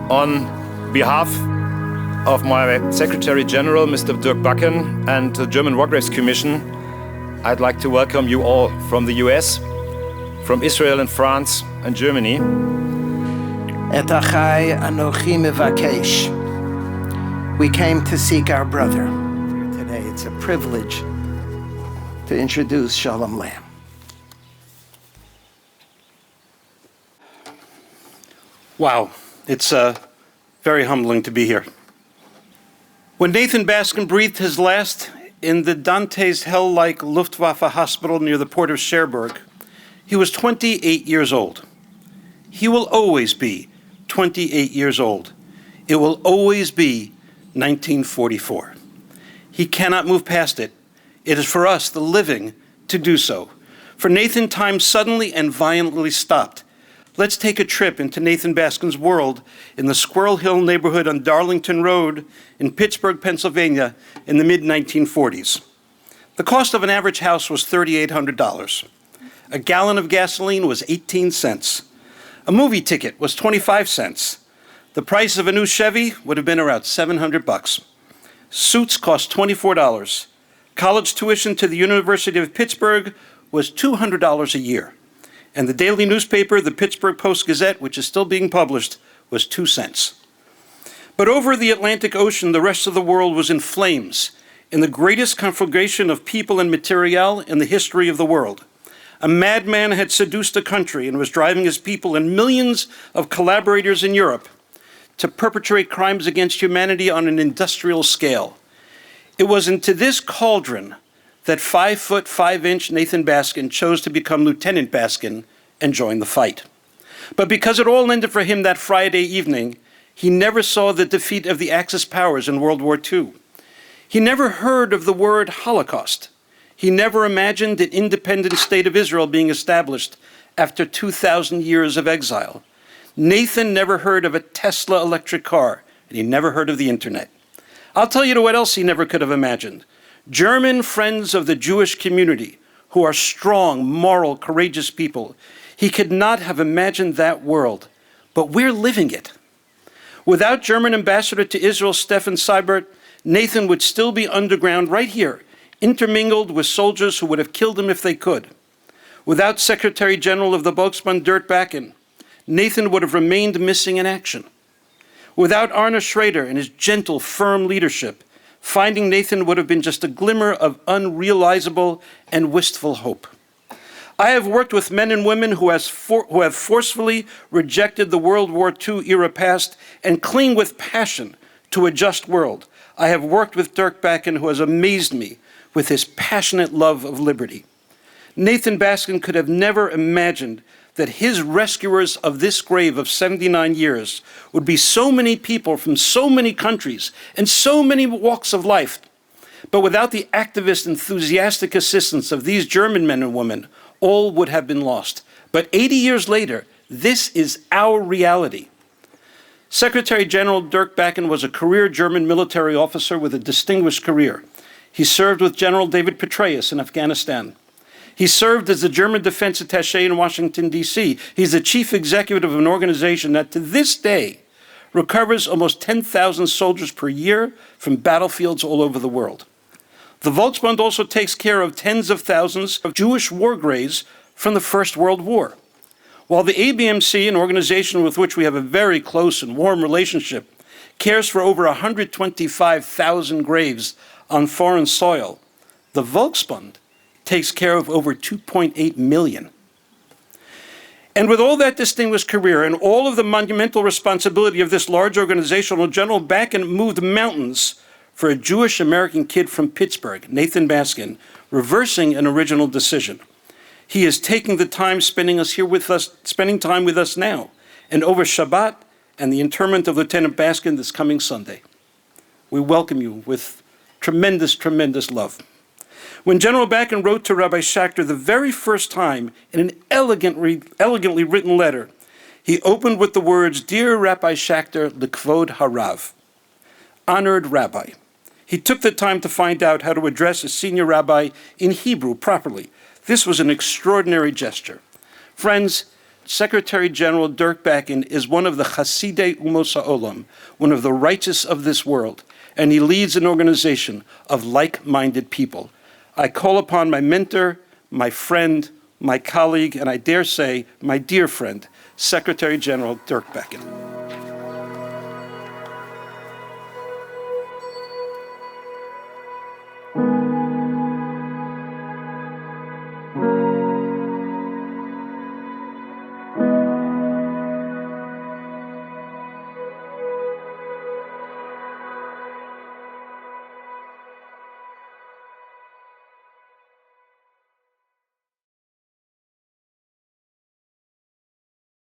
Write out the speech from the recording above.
On behalf of my Secretary General, Mr. Dirk Bakken, and the German War Graves Commission, I'd like to welcome you all from the US, from Israel and France and Germany. Et achai anochi mevakesh. We came to seek our brother. Today it's a privilege to introduce Shalom Lamm. Wow, it's very humbling to be here. When Nathan Baskind breathed his last in the Dante's hell-like Luftwaffe hospital near the port of Cherbourg, he was 28 years old. He will always be 28 years old. It will always be 1944. He cannot move past it. It is for us, the living, to do so. For Nathan, time suddenly and violently stopped. Let's take a trip into Nathan Baskind's world in the Squirrel Hill neighborhood on Darlington Road in Pittsburgh, Pennsylvania in the mid-1940s. The cost of an average house was $3,800. A gallon of gasoline was 18 cents. A movie ticket was 25 cents. The price of a new Chevy would have been around $700. Suits cost $24. College tuition to the University of Pittsburgh was $200 a year. And the daily newspaper, the Pittsburgh Post-Gazette, which is still being published, was 2 cents. But over the Atlantic Ocean, the rest of the world was in flames, in the greatest conflagration of people and material in the history of the world. A madman had seduced a country and was driving his people and millions of collaborators in Europe to perpetrate crimes against humanity on an industrial scale. It was into this cauldron that 5 5" Nathan Baskind chose to become Lieutenant Baskind and join the fight. But because it all ended for him that Friday evening, he never saw the defeat of the Axis powers in World War II. He never heard of the word Holocaust. He never imagined an independent state of Israel being established after 2,000 years of exile. Nathan never heard of a Tesla electric car, and he never heard of the internet. I'll tell you what else he never could have imagined. German friends of the Jewish community, who are strong, moral, courageous people. He could not have imagined that world, but we're living it. Without German ambassador to Israel, Stefan Seibert, Nathan would still be underground right here, intermingled with soldiers who would have killed him if they could. Without Secretary General of the Volksbund, Dirk Bakken, Nathan would have remained missing in action. Without Arne Schrader and his gentle, firm leadership, finding Nathan would have been just a glimmer of unrealizable and wistful hope. I have worked with men and women who have forcefully rejected the World War II era past and cling with passion to a just world. I have worked with Dirk Bakken, who has amazed me with his passionate love of liberty. Nathan Baskind could have never imagined that his rescuers of this grave of 79 years would be so many people from so many countries and so many walks of life. But without the activist, enthusiastic assistance of these German men and women, all would have been lost. But 80 years later, this is our reality. Secretary General Dirk Bakken was a career German military officer with a distinguished career. He served with General David Petraeus in Afghanistan. He served as the German defense attaché in Washington, D.C. He's the chief executive of an organization that to this day recovers almost 10,000 soldiers per year from battlefields all over the world. The Volksbund also takes care of tens of thousands of Jewish war graves from the First World War. While the ABMC, an organization with which we have a very close and warm relationship, cares for over 125,000 graves on foreign soil, the Volksbund takes care of over 2.8 million. And with all that distinguished career and all of the monumental responsibility of this large organization, General Bakken moved mountains for a Jewish American kid from Pittsburgh, Nathan Baskind, reversing an original decision. He is taking the time spending time with us now, and over Shabbat and the interment of Lieutenant Baskind this coming Sunday. We welcome you with tremendous, tremendous love. When General Bakken wrote to Rabbi Schachter the very first time in an elegantly written letter, he opened with the words, "Dear Rabbi Schachter, L'Kvod Harav," honored rabbi. He took the time to find out how to address a senior rabbi in Hebrew properly. This was an extraordinary gesture. Friends, Secretary General Dirk Bakken is one of the Chasidei Umos HaOlam, one of the righteous of this world, and he leads an organization of like-minded people. I call upon my mentor, my friend, my colleague, and I dare say, my dear friend, Secretary General Dirk Bakken.